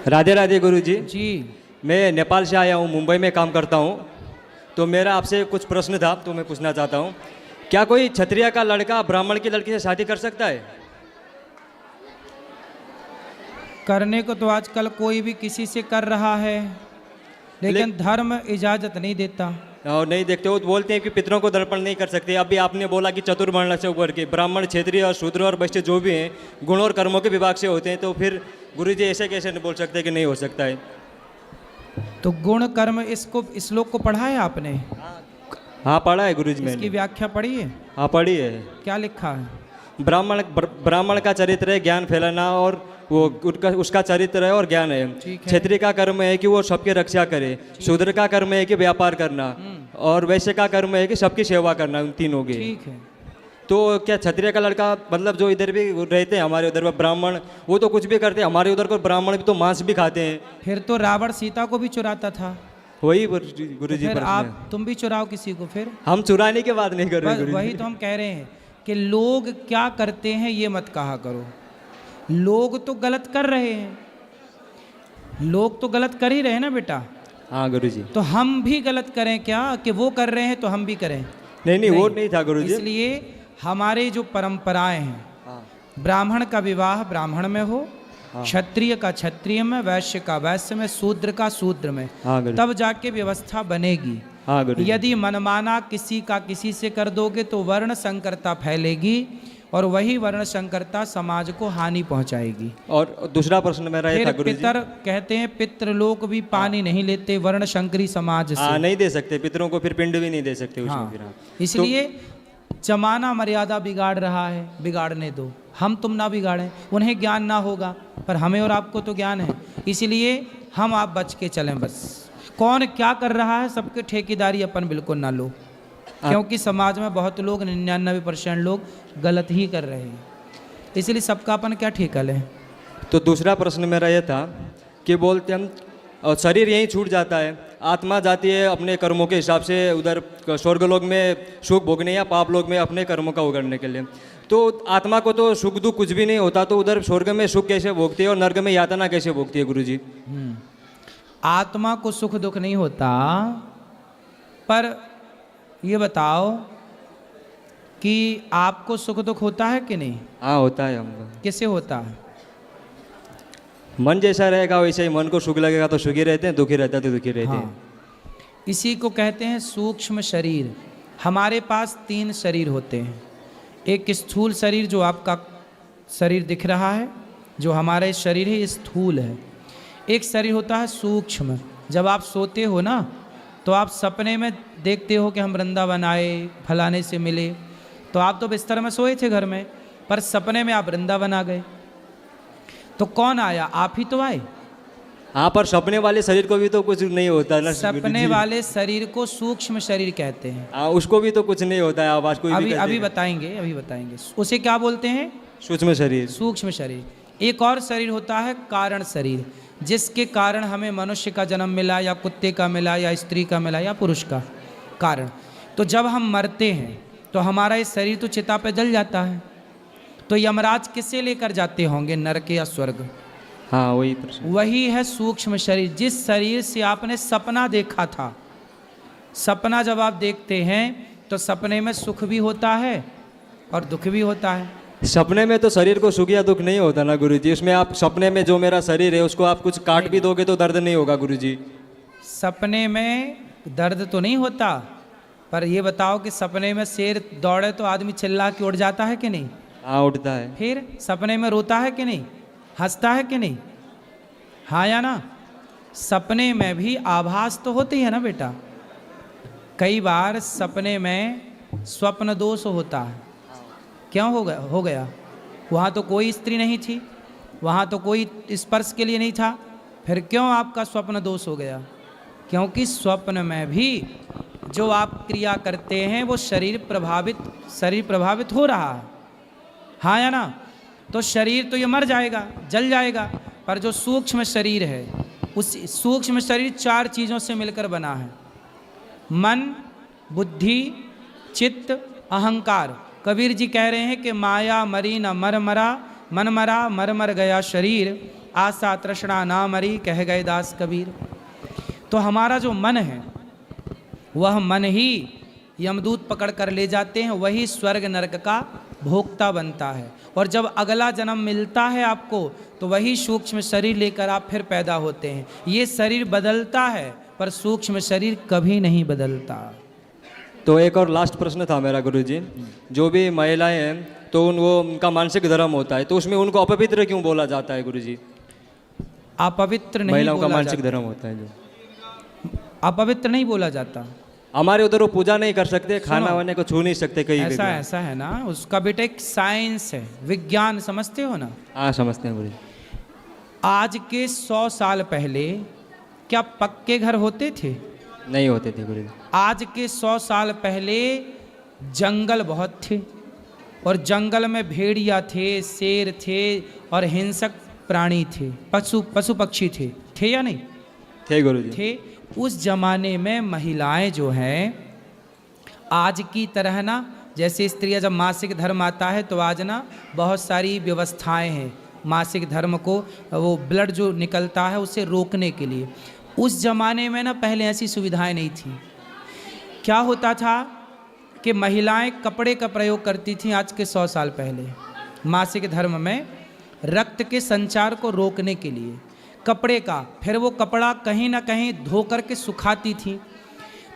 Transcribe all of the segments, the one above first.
राधे राधे गुरुजी। जी। मैं नेपाल से आया हूँ, मुंबई में काम करता हूँ। तो मेरा आपसे कुछ प्रश्न था तो मैं पूछना चाहता हूँ, क्या कोई क्षत्रिय का लड़का ब्राह्मण की लड़की से शादी कर सकता है? करने को तो आजकल कोई भी किसी से कर रहा है, लेकिन धर्म इजाजत नहीं देता। और नहीं देखते हो तो बोलते हैं कि पितरों को दर्पण नहीं कर सकते। अभी आपने बोला कि चतुर्वर्ण से ऊपर के ब्राह्मण, क्षत्रिय और शूद्र और वैश्य जो भी हैं गुण और कर्मों के विभाग से होते हैं, तो फिर गुरुजी ऐसे कैसे बोल सकते कि नहीं हो सकता है? तो गुण कर्म इसको इस श्लोक को पढ़ा है आपने? हाँ पढ़ा है गुरुजी, इसकी मैंने। व्याख्या पढ़ी है? हाँ पढ़ी है। क्या लिखा है? ब्राह्मण का चरित्र है ज्ञान फैलाना, और वो उसका चरित्र है और ज्ञान है। ठीक है। क्षत्रिय का कर्म है कि वो सबकी रक्षा करे, शूद्र का कर्म है कि व्यापार करना, और वैश्य का कर्म है कि सबकी सेवा करना, उन तीनों के। ठीक है। तो क्या क्षत्रिय का लड़का, मतलब जो इधर भी रहते हैं हमारे उधर ब्राह्मण, वो तो कुछ भी करते हैं, हमारे उधर को ब्राह्मण भी तो मांस भी खाते हैं। फिर तो रावण सीता को भी चुराता था। वही गुरुजी फिर प्रश्न आप है। तुम भी चुराओ किसी को फिर। हम चुराने की बात नहीं कर रहे बस गुरुजी। वही तो हम कह रहे हैं कि लोग क्या करते हैं ये मत कहा करो। लोग तो गलत कर रहे हैं, लोग तो गलत कर ही रहे हैं ना बेटा। हाँ गुरुजी। तो हम भी गलत करें क्या कि वो कर रहे हैं तो हम भी करें? नहीं वो नहीं था गुरुजी। इसलिए हमारे जो परंपराएं हैं, हाँ ब्राह्मण का विवाह ब्राह्मण में हो, हाँ। क्षत्रिय का क्षत्रिय में, वैश्य का वैश्य में, शूद्र का शूद्र में, हाँ गुरुजी। तब जाके व्यवस्था बनेगी। हाँ गुरुजी। यदि मनमाना किसी का किसी से कर दोगे तो वर्ण संकरता फैलेगी, और वही वर्ण संकरता समाज को हानि पहुंचाएगी। और दूसरा प्रश्न मेरा ये था फिर गुरुजी। पितर कहते हैं पितृलोक भी पानी नहीं लेते वर्ण संकरी समाज से। नहीं दे सकते पितरों को, फिर पिंड भी नहीं दे सकते उसमें। हाँ, फिर हाँ। इसलिए जमाना मर्यादा बिगाड़ रहा है, बिगाड़ने दो, हम तुम ना बिगाड़ें। उन्हें ज्ञान ना होगा पर हमें और आपको तो ज्ञान है, इसलिए हम आप बच के चलें। बस कौन क्या कर रहा है सबके ठेकेदारी अपन बिल्कुल ना लो, क्योंकि समाज में बहुत लोग 99% लोग गलत ही कर रहे हैं, इसलिए सबका अपन क्या ठेका लें। तो दूसरा प्रश्न मेरा यह था कि बोलते हम शरीर यहीं छूट जाता है, आत्मा जाती है अपने कर्मों के हिसाब से उधर स्वर्गलोक में सुख भोगने या पाप लोक में अपने कर्मों का उगड़ने के लिए। तो आत्मा को तो सुख दुख कुछ भी नहीं होता, तो उधर स्वर्ग में सुख कैसे भोगती है और नर्क में यातना कैसे भोगती है गुरुजी? आत्मा को सुख दुख नहीं होता, पर ये बताओ कि आपको सुख दुख होता है कि नहीं? हाँ होता है हमको। किससे होता है? मन जैसा रहेगा वैसे ही, मन को सुख लगेगा तो सुखी रहते हैं, दुखी रहता है तो दुखी रहते हैं। इसी को कहते हैं सूक्ष्म शरीर। हमारे पास 3 शरीर होते हैं। एक स्थूल शरीर जो आपका शरीर दिख रहा है, जो हमारा शरीर है ये स्थूल है। एक शरीर होता है सूक्ष्म। जब आप सोते हो ना तो आप सपने में देखते हो कि हम वृंदावन आए, फलाने से मिले, तो आप तो बिस्तर में सोए थे घर में, पर सपने में आप वृंदावन आ गए। तो कौन आया? आप ही तो आए। हाँ पर सपने वाले शरीर को भी तो कुछ नहीं होता ना। सपने वाले शरीर को सूक्ष्म शरीर कहते हैं। हाँ उसको भी तो कुछ नहीं होता है, आवाज कोई भी अभी बताएंगे, अभी बताएंगे उसे क्या बोलते हैं। सूक्ष्म शरीर। सूक्ष्म शरीर। एक और शरीर होता है कारण शरीर, जिसके कारण हमें मनुष्य का जन्म मिला, या कुत्ते का मिला, या स्त्री का मिला, या पुरुष का कारण। तो जब हम मरते हैं तो हमारा ये शरीर तो चिता पे जल जाता है, तो यमराज किसे लेकर जाते होंगे, नरक या स्वर्ग? हाँ वही प्रश्न। वही है सूक्ष्म शरीर, जिस शरीर से आपने सपना देखा था। सपना जब आप देखते हैं तो सपने में सुख भी होता है और दुख भी होता है। सपने में तो शरीर को सुख या दुख नहीं होता ना गुरुजी। उसमें आप सपने में जो मेरा शरीर है उसको आप कुछ काट भी दोगे तो दर्द नहीं होगा गुरुजी। सपने में दर्द तो नहीं होता, पर ये बताओ कि सपने में शेर दौड़े तो आदमी चिल्ला के उड़ जाता है कि नहीं? हाँ उठता है। फिर सपने में रोता है कि नहीं, हंसता है कि नहीं? हाँ या ना? सपने में भी आभास तो होती है ना बेटा। कई बार सपने में स्वप्न दोष होता है। क्यों हो गया? वहाँ तो कोई स्त्री नहीं थी, वहाँ तो कोई स्पर्श के लिए नहीं था, फिर क्यों आपका स्वप्न दोष हो गया? क्योंकि स्वप्न में भी जो आप क्रिया करते हैं वो शरीर प्रभावित हो रहा है। हाँ या ना? तो शरीर तो ये मर जाएगा, जल जाएगा, पर जो सूक्ष्म शरीर है, उस सूक्ष्म शरीर 4 चीज़ों से मिलकर बना है। मन, बुद्धि, चित्त, अहंकार। कबीर जी कह रहे हैं कि माया मरी न मर मरा, मन मरा मर मर गया शरीर, आशा तृष्णा ना मरी, कह गए दास कबीर। तो हमारा जो मन है वह मन ही यमदूत पकड़ कर ले जाते हैं, वही स्वर्ग नरक का भोक्ता बनता है। और जब अगला जन्म मिलता है आपको तो वही सूक्ष्म शरीर लेकर आप फिर पैदा होते हैं। ये शरीर बदलता है पर सूक्ष्म शरीर कभी नहीं बदलता। तो एक और लास्ट प्रश्न था मेरा गुरुजी, जो भी महिलाएं हैं तो वो उनका मानसिक धर्म होता है, तो उसमें उनको अपवित्र क्यों बोला जाता है गुरुजी? अपवित्र नहीं महिलाओं का बोला मानसिक जाता। धर्म होता है जो, अपवित्र नहीं बोला जाता। हमारे उधर वो पूजा नहीं कर सकते, खाना सुनो, वाने को छू नहीं सकते कहीं भी। ऐसा है ना, उसका बेटा एक साइंस है, विज्ञान, समझते हो ना। हाँ समझते हैं गुरुजी। आज के 100 साल पहले क्या पक्के घर होते थे? नहीं होते थे गुरुजी। आज के 100 साल पहले जंगल बहुत थे और जंगल में भेड़िया थे, शेर थे और हिंसक प्राणी थे, पशु पक्षी थे या नहीं थे गुरुजी। थे। उस जमाने में महिलाएं जो हैं आज की तरह ना, जैसे स्त्रियां जब मासिक धर्म आता है तो आज ना बहुत सारी व्यवस्थाएं हैं मासिक धर्म को, वो ब्लड जो निकलता है उसे रोकने के लिए। उस जमाने में ना पहले ऐसी सुविधाएं नहीं थी। क्या होता था कि महिलाएं कपड़े का प्रयोग करती थीं आज के 100 साल पहले मासिक धर्म में, रक्त के संचार को रोकने के लिए कपड़े का। फिर वो कपड़ा कहीं ना कहीं धो करके सुखाती थी।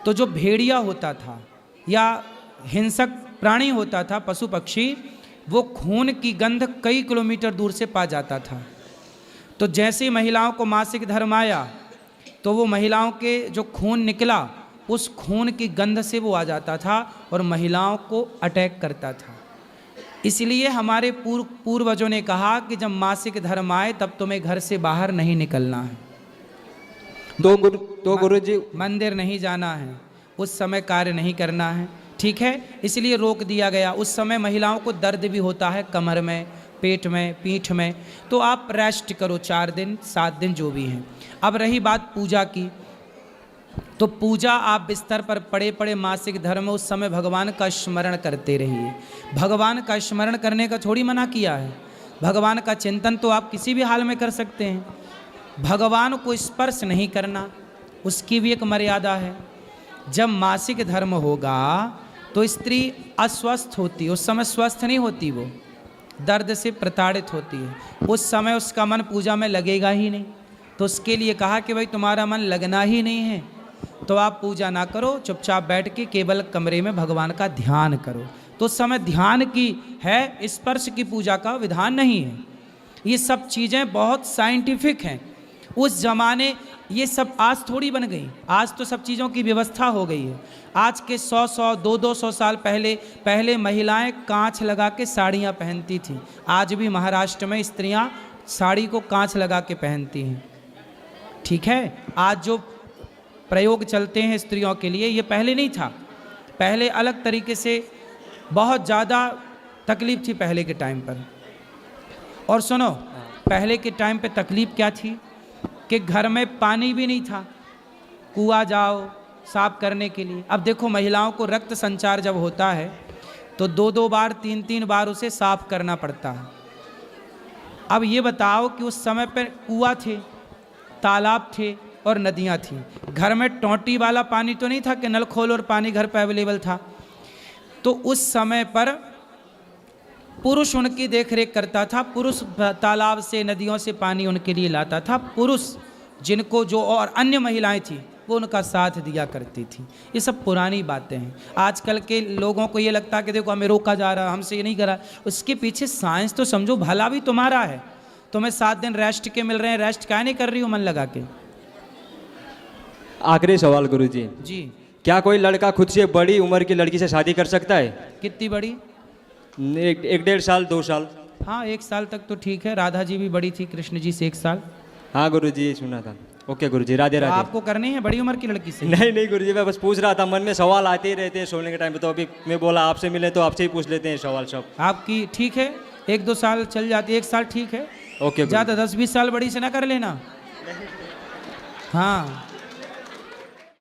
तो जो भेड़िया होता था या हिंसक प्राणी होता था, पशु पक्षी, वो खून की गंध कई किलोमीटर दूर से पा जाता था। तो जैसे ही महिलाओं को मासिक धर्म आया तो वो महिलाओं के जो खून निकला उस खून की गंध से वो आ जाता था और महिलाओं को अटैक करता था। इसलिए हमारे पूर्वजों ने कहा कि जब मासिक धर्म आए तब तुम्हें घर से बाहर नहीं निकलना है, तो गुरुजी मंदिर नहीं जाना है, उस समय कार्य नहीं करना है, ठीक है, इसलिए रोक दिया गया। उस समय महिलाओं को दर्द भी होता है कमर में, पेट में, पीठ में, तो आप रेस्ट करो 4 दिन 7 दिन जो भी हैं। अब रही बात पूजा की, तो पूजा आप बिस्तर पर पड़े पड़े मासिक धर्म, उस समय भगवान का स्मरण करते रहिए। भगवान का स्मरण करने का थोड़ी मना किया है, भगवान का चिंतन तो आप किसी भी हाल में कर सकते हैं। भगवान को स्पर्श नहीं करना, उसकी भी एक मर्यादा है। जब मासिक धर्म होगा तो स्त्री अस्वस्थ होती, उस समय स्वस्थ नहीं होती, वो दर्द से प्रताड़ित होती है। उस समय उसका मन पूजा में लगेगा ही नहीं। तो उसके लिए कहा कि भाई तुम्हारा मन लगना ही नहीं है तो आप पूजा ना करो, चुपचाप बैठ के केवल कमरे में भगवान का ध्यान करो। तो उस समय ध्यान की है, स्पर्श की पूजा का विधान नहीं है। ये सब चीज़ें बहुत साइंटिफिक हैं। उस जमाने ये सब आज थोड़ी बन गई, आज तो सब चीज़ों की व्यवस्था हो गई है। आज के 100 200 साल पहले महिलाएं कांच लगा के साड़ियाँ पहनती थीं। आज भी महाराष्ट्र में स्त्रियाँ साड़ी को कांच लगा के पहनती हैं, ठीक है। आज जो प्रयोग चलते हैं स्त्रियों के लिए, ये पहले नहीं था। पहले अलग तरीके से बहुत ज़्यादा तकलीफ थी पहले के टाइम पर। और सुनो, पहले के टाइम पे तकलीफ क्या थी कि घर में पानी भी नहीं था, कुआं जाओ साफ करने के लिए। अब देखो महिलाओं को रक्त संचार जब होता है तो 2-2 बार 3-3 बार उसे साफ करना पड़ता है। अब ये बताओ कि उस समय पर कुआं थे, तालाब थे और नदियाँ थीं। घर में टोंटी वाला पानी तो नहीं था कि नल खोल और पानी घर पर अवेलेबल था। तो उस समय पर पुरुष उनकी देखरेख करता था, पुरुष तालाब से नदियों से पानी उनके लिए लाता था। पुरुष जिनको जो और अन्य महिलाएं थीं वो उनका साथ दिया करती थी। ये सब पुरानी बातें हैं। आजकल के लोगों को ये लगता है कि देखो हमें रोका जा रहा, हमसे ये नहीं करा। उसके पीछे साइंस तो समझो, भला भी तुम्हारा है। तुम्हें 7 दिन रेस्ट के मिल रहे हैं, रेस्ट क्या नहीं कर रही हो मन लगा के। आखिरी सवाल गुरुजी जी, क्या कोई लड़का खुद से बड़ी उम्र की लड़की से शादी कर सकता है? कितनी बड़ी? 1-1.5 साल 2 साल? हाँ, 1 साल तक तो ठीक है। राधा जी भी बड़ी थी कृष्ण जी से 1 साल। हाँ गुरुजी, सुना था। ओके गुरुजी, राधे तो राधे। आपको करनी है बड़ी उम्र की लड़की से? नहीं गुरुजी, मैं बस पूछ रहा था, मन में सवाल आते ही रहते हैं सोने के टाइम पे, तो अभी मैं बोला आपसे मिले तो आपसे ही पूछ लेते हैं सवाल सब। आपकी ठीक है, 1-2 साल चल जाती है, 1 साल ठीक है। ओके, ज़्यादा 10-20 साल बड़ी से ना कर लेना। हाँ,